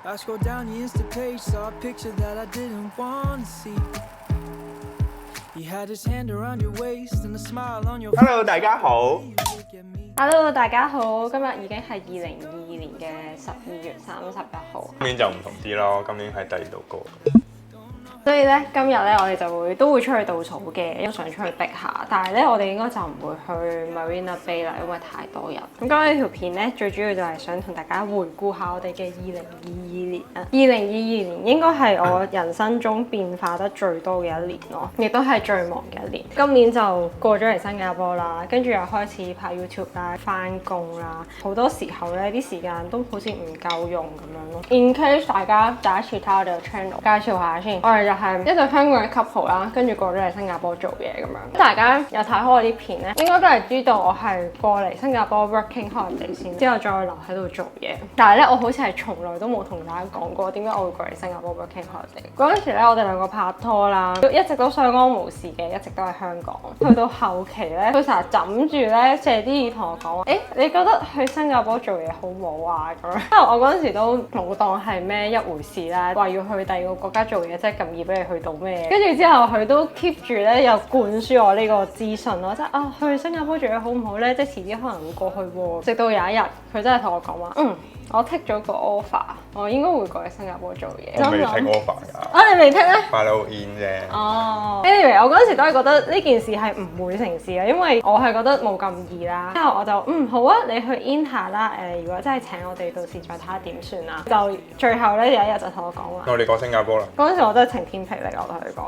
I scrolled down the Insta page, saw a picture that I didn't want to see. You had his hand around your waist and a smile on your face. Hello，大家好。Hello，大家好，今日已經係2022年嘅12月31號。今年就唔同啲咯，今年喺第二度過。所以咧，今日咧我哋都會出去倒數嘅，因為想出去逼下。但係咧，我哋應該就唔會去 Marina Bay 啦，因為太多人。咁今日呢條片咧，最主要就係想同大家回顧下我哋嘅2022年啊。2022年應該係我人生中變化得最多嘅一年咯，亦都係最忙嘅一年。今年就過咗嚟新加坡啦，跟住又開始拍 YouTube 啦、返工啦，好多時候咧啲時間都好似唔夠用咁樣咯。In case 大家第一次睇我哋嘅 channel， 介紹下先，我哋就係一對香港嘅 couple 啦，跟住過咗嚟新加坡做嘢咁樣。大家有睇開我啲片咧，應該都係知道我係過嚟新加坡 working holiday 先，之後再留喺度做嘢。但係咧，我好似係從來都冇同大家講過點解我會過嚟新加坡 working holiday。嗰陣時咧，我哋兩個拍拖啦，一直都相安無事嘅，一直都喺香港。去到後期咧，佢成日枕住咧借啲耳同我講話，你覺得去新加坡做嘢好唔好啊？咁樣，因為我嗰陣時都冇當係咩一回事啦，話要去第二個國家做嘢，即係咁易俾你去到咩？跟住之後佢都 keep 住咧，又灌輸我呢個資訊咯，即係去新加坡做嘢好唔好咧？即係遲啲可能會過去喎。直到有一日，佢真係同我講話，我 take 咗個 offer， 我應該會過去新加坡做嘢。我未 take offer 㗎。你未 take 咧？快到 in 啫。Anyway， 我嗰陣時都係覺得呢件事係唔會成事嘅，因為我係覺得冇咁易啦。之後我就好啊，你去 in 下啦。如果真係請我哋，到時再睇下點算啦。就最後咧有一日就同我講話，我哋過新加坡啦。嗰陣時我真係晴天霹靂，我同佢講。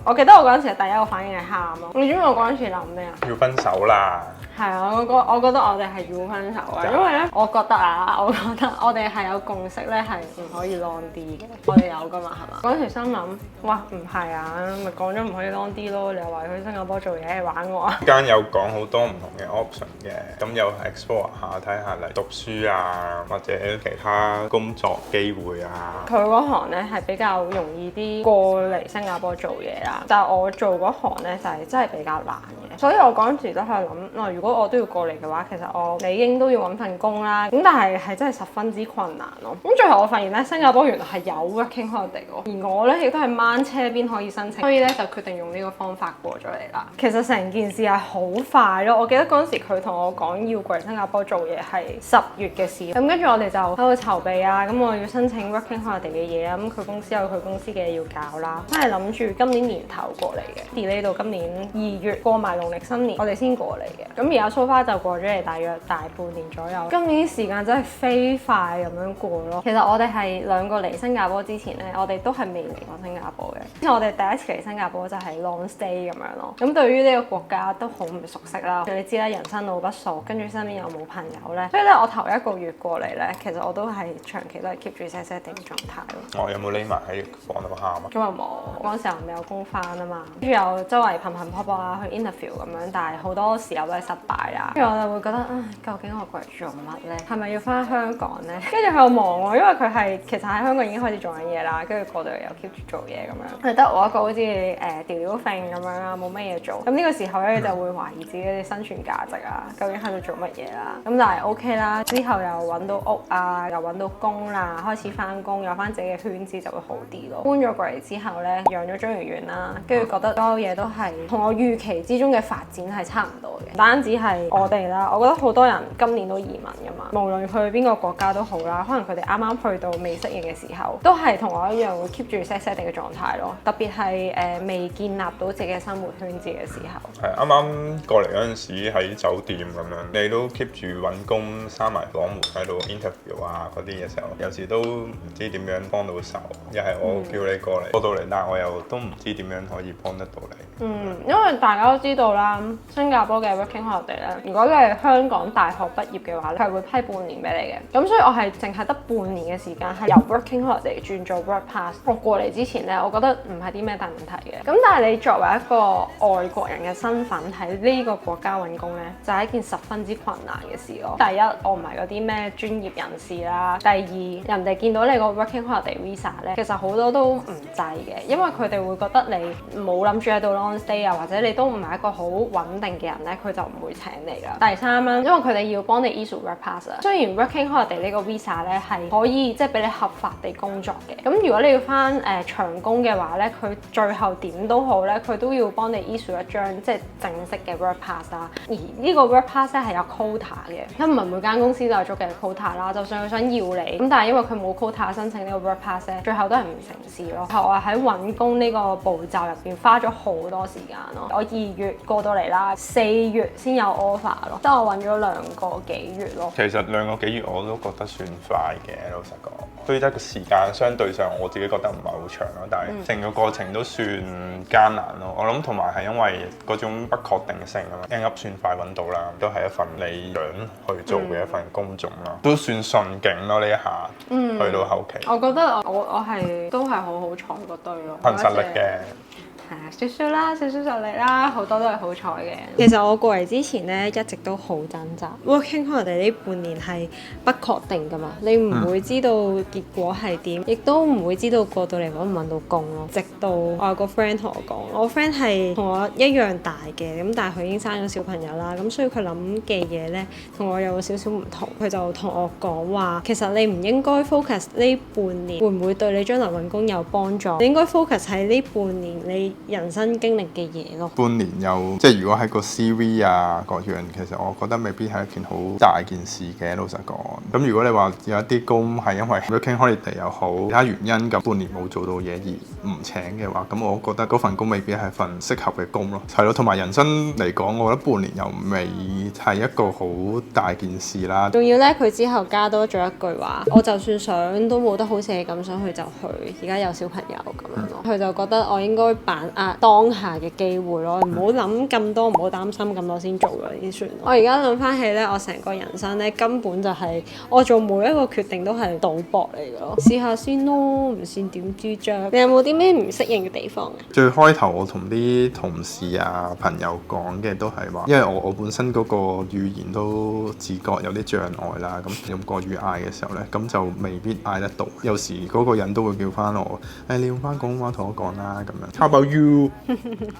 我記得我嗰陣時第一個反應係喊咯。你知唔知我嗰陣時諗咩啊？要分手啦。係啊，我覺得我哋係要分手嘅，因為咧，我覺得我哋係有共識咧，係唔可以 long 啲嘅。我哋有噶嘛，係嘛？嗰陣時心諗，哇，唔係啊，咪講咗唔可以 long 啲咯。你又話去新加坡做嘢玩我啊？間有講好多唔同嘅 option 嘅，咁又 explore 下睇下嚟讀書啊，或者其他工作機會啊。佢嗰行咧係比較容易啲過嚟新加坡做嘢啦，但係我做嗰行咧就係真係比較難嘅。所以我嗰陣時都係諗，如果我都要過嚟嘅話，其實我理應都要揾份工啦。咁但係真係十分之困難咯。咁最後我發現咧，新加坡原來係有 working holiday 喎，而我咧亦都係掹車邊可以申請，所以咧就決定用呢個方法過咗嚟啦。其實成件事係好快咯。我記得嗰陣時佢同我講要過嚟新加坡做嘢係10月嘅事，咁跟住我哋就喺度籌備啊。咁我要申請 working holiday 嘅嘢啊，咁佢公司有佢公司嘅嘢要搞啦。真係諗住今年年頭過嚟嘅，delay 到今年2月過埋農曆新年，我哋先過嚟嘅。咁而家 so far 就過咗嚟大約大半年左右。今年時間真係飛快咁樣過咯。其實我哋係兩個嚟新加坡之前咧，我哋都係未嚟過新加坡嘅。因為我哋第一次嚟新加坡就係 long stay 咁樣咯。咁對於呢個國家都好唔熟悉啦。你知啦，人生路不熟，跟住身邊又冇朋友咧，所以咧我頭1個月過嚟咧，其實我都係長期都係 keep 住 sad 定狀態咯。有冇匿埋喺房度喊啊？咁又冇，嗰陣時候未有工返啊嘛，跟住又周圍頻撲啊去 interview 咁樣，但係好多時候都係失敗啦。跟住我就會覺得究竟我過嚟做乜咧？係咪要返香港咧？跟住佢又忙喎，因為佢係其實喺香港已經開始做緊嘢啦，跟住過到嚟又 keep 住做嘢咁樣，係得我一個好似吊吊揈咁樣啦，冇乜嘢做。咁呢個時候咧就會懷疑自己嘅生存價值啊，究竟喺度做乜嘢啦？咁但係 OK 啦，之後又揾到屋啊，又揾到工啦，開始返工，有返自己嘅圈子就會好啲咯。搬咗過嚟之後咧，養咗章魚園啦，跟住覺得所有嘢都係同我預期之中嘅發展係差唔多嘅，唔單止係我哋啦，我覺得好多人今年都移民㗎嘛，無論去邊個國家都好啦，可能佢哋啱啱去到未適應嘅時候，都係同我一樣會 keep 住 sad 定嘅狀態咯。特別係未建立到自己嘅生活圈子嘅時候。係啱啱過嚟嗰陣時喺酒店咁樣，你都 keep 住揾工，閂埋房門喺度 interview 啊嗰啲嘅時候，有時都唔知點樣幫到手。又係我叫你過嚟，過到嚟，但係我又都唔知點樣可以幫得到你。因為大家都知道啦，新加坡嘅 working holiday 咧，如果你係香港大學畢業嘅話咧，佢係會批半年俾你嘅。咁所以我係淨係得半年嘅時間係由 working holiday 轉做 work pass。我過嚟之前咧，我覺得唔係啲咩大問題嘅。咁但係你作為一個外國人嘅身份喺呢個國家揾工咧，就係一件十分之困難嘅事咯。第一，我唔係嗰啲咩專業人士啦。第二，人哋見到你個 working holiday visa 咧，其實好多都唔制嘅，因為佢哋會覺得你冇諗住喺度 long stay 啊，或者你都唔係一個好好穩定嘅人咧，佢就唔會請你啦。第三啦，因為佢哋要幫你 issue work pass 啊。雖然 working holiday 呢個 visa 咧係可以即係俾你合法地工作嘅，咁如果你要翻長工嘅話咧，佢最後點都好咧，佢都要幫你 issue 一張即係正式嘅 work pass 啦。而呢個 work pass 咧係有 quota 嘅，咁唔係每間公司都有足夠嘅 quota 啦。就算佢想要你，咁但係因為佢冇 quota 申請呢個 work pass 咧，最後都係唔成事咯。我喺揾工呢個步驟入邊花咗好多時間咯。我2月過到嚟啦，4月先有 offer 咯，即係我揾咗2個幾月咯。其實2個幾月我都覺得算快嘅，老實講。雖則個時間相對上我自己覺得唔係好長咯，但係成個過程都算艱難咯。我諗同埋係因為嗰種不確定性啊嘛，end up 算快揾到啦，都係一份你想去做嘅一份工種啦，都算順境咯呢一下。去到後期，我覺得我係都係好好彩嗰堆咯，憑實力嘅。係啊，少少啦，少少實力啦，好多都係好彩嘅。其實我過嚟之前咧，一直都好掙扎。Working holiday 呢半年係不確定噶嘛，你唔會知道結果係點，亦都唔會知道過到嚟揾唔揾到工咯。直到我有個 friend 同我講，我 friend 係同我一樣大嘅，咁但係佢已經生咗小朋友啦，咁所以佢諗嘅嘢咧同我有少少唔同。佢就同我講話，其實你唔應該 focus 呢半年會唔會對你將來揾工有幫助，你應該 focus 喺呢半年你人生經歷嘅嘢咯。半年又即係如果喺個 CV 啊各樣，其實我覺得未必係一件好大件事嘅，老實講。咁如果你話有一啲工係因為 working holiday 又好，其他原因咁半年冇做到嘢而唔請嘅話，咁我覺得嗰份工未必係份適合嘅工咯。係咯，同埋人生嚟講，我覺得半年又未係一個好大件事啦。仲要咧，佢之後加多咗一句話，我就算想都冇得好似你咁想去就去，而家有小朋友咁樣咯。佢就覺得我應該把握當下嘅機會咯，唔好諗咁多，唔好擔心咁多先做咗先算。我而家諗翻起咧，我成個人生咧根本就係我做每一個決定都係賭博嚟嘅咯，試下先咯，唔算點知啫。你有冇啲咩唔適應嘅地方啊？最開頭我同啲同事啊朋友講嘅都係話，因為我本身嗰個語言都自覺有啲障礙啦，咁用國語嗌嘅時候咧，咁就未必嗌得到。有時嗰個人都會叫翻我，你用翻廣東話同我講啦咁樣。How about you？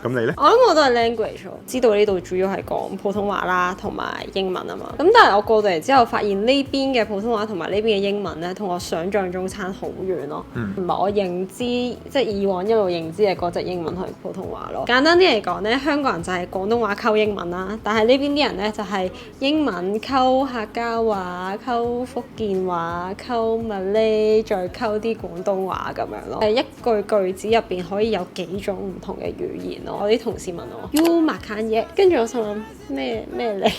咁你呢？我諗我都係 language，知道呢度主要係講普通話啦，同埋英文啊嘛。咁但係我過到嚟之後，發現呢邊嘅普通話同埋呢邊嘅英文咧，同我想象中差好遠咯。唔係我認知，即係以往一路認知嘅嗰隻英文同普通話咯。簡單啲嚟講咧，香港人就係廣東話溝英文啦，但係呢邊啲人咧就係英文溝客家話、溝福建話、溝 Malay，再溝啲廣東話咁樣咯。一句子入邊可以有幾種唔同嘅語言咯。我啲同事問我 You makan嘢，跟住我心諗咩嚟？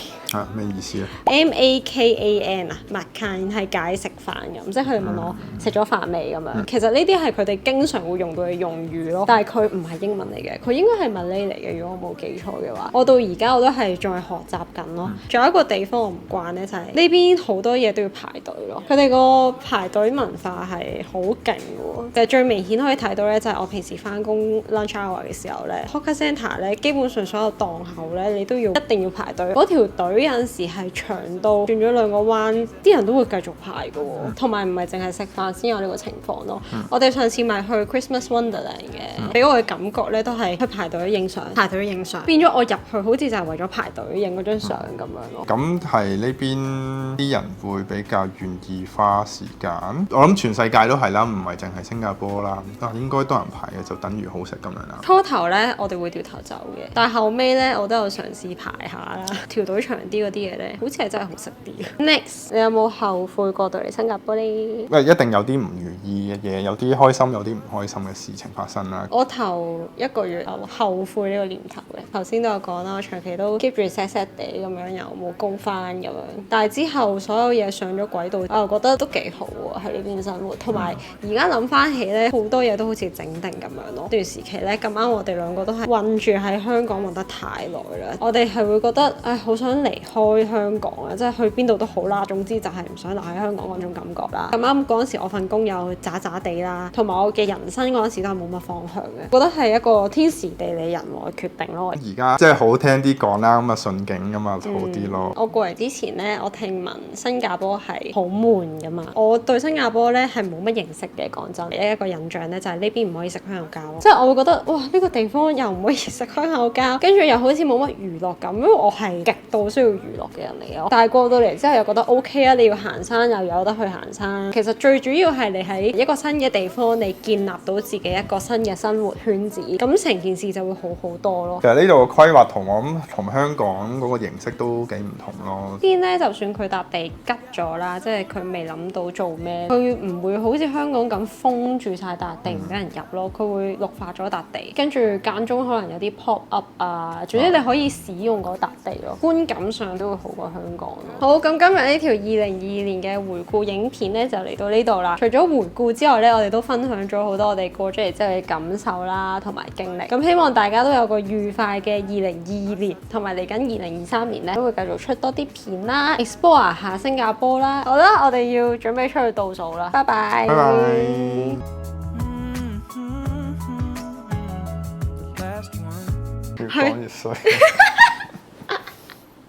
咩意思啊？MAKAN 啊，makan 係解食飯咁，即係佢哋問我食咗飯未咁樣。其實呢啲係佢哋經常會用到嘅用語咯，但係佢唔係英文嚟嘅，佢應該係 Malay 嚟嘅。如果我冇記錯嘅話，我到而家我都係仲係學習緊咯。仲有一個地方我唔慣咧，就係呢邊好多嘢都要排隊咯。佢哋個排隊文化係好勁喎。但係最明顯可以睇到咧，就係我平時翻工 lunch hour 嘅時候咧 Hawker Centre 咧，基本上所有檔口咧，你都要一定要排隊。嗰條隊有陣時係長到轉咗2個彎，啲人都會繼續排嘅喎。同埋唔係淨係食飯先有呢個情況咯。我哋上次咪去 Christmas Wonderland 嘅，俾我嘅感覺咧都係去排隊影相，排隊影相，變咗我入去好似就係為咗排隊影嗰張相咁樣咯。咁係呢邊啲人會比較願意花時間，我諗全世界都係啦，唔係淨係新加坡啦，應該多人排嘅就等於好食咁樣啦。初頭咧我哋會掉頭走嘅，但係後尾咧我都有嘗試排下啦，條隊長啲嗰啲嘢咧，好似係真係好食啲。Next， 你有冇後悔過到嚟新加坡呢？一定有啲唔如意嘅嘢，有啲開心，有啲唔開心嘅事情發生啦。我頭1個月有後悔呢個念頭嘅，頭先都有講啦，我長期都 keep 住 sad 地咁樣，又冇工返咁樣。但係之後所有嘢上咗軌道，我又覺得都幾好喎，喺呢邊生活。同埋而家諗翻起咧，好多嘢都好似整定咁樣咯。段時期咧，咁啱我哋2個都係困住喺香港困得太耐啦，我哋係會覺得好想離開香港啊，即係去邊度都好啦，總之就係唔想留喺香港嗰種感覺啦。咁啱嗰陣時我份工又渣渣地啦，同埋我嘅人生嗰陣時都係冇乜方向嘅，覺得係一個天時地利人和嘅決定咯。而家即係好聽啲講啦，咁啊順境咁啊好啲咯。我過嚟之前咧，我聽聞新加坡係好悶噶嘛，我對新加坡咧係冇乜認識嘅，講真，一個印象咧就係呢邊唔可以食香口膠，即係我會覺得哇呢個地方又唔可以食開口膠，跟住又好似冇乜娛樂感，因為我係極度需要娛樂嘅人嚟咯。但係過到嚟之後又覺得 OK 啊，你要行山又有得去行山。其實最主要係你喺一個新嘅地方，你建立到自己一個新嘅生活圈子，咁成件事就會好好多咯。其實呢度嘅規劃同我諗同香港嗰個形式都幾唔同咯。邊咧就算佢笪地吉咗啦，即係佢未諗到做咩，佢唔會好似香港咁封住晒笪地唔俾人入咯，佢會綠化咗笪地，跟住間中可能有啲 pop up 啊，總之你可以使用嗰笪地咯，觀感上都會好過香港咯。好，咁今日呢條2022年嘅回顧影片咧就嚟到呢度啦。除咗回顧之外咧，我哋都分享咗好多我哋過咗嚟之後嘅感受啦，同埋經歷。咁希望大家都有個愉快嘅2022年，同埋嚟緊2023年咧都會繼續出多啲片啦 ，explore 下新加坡啦。好啦，我哋要準備出去倒數啦，拜拜。拜拜。 The last one. 越講越衰。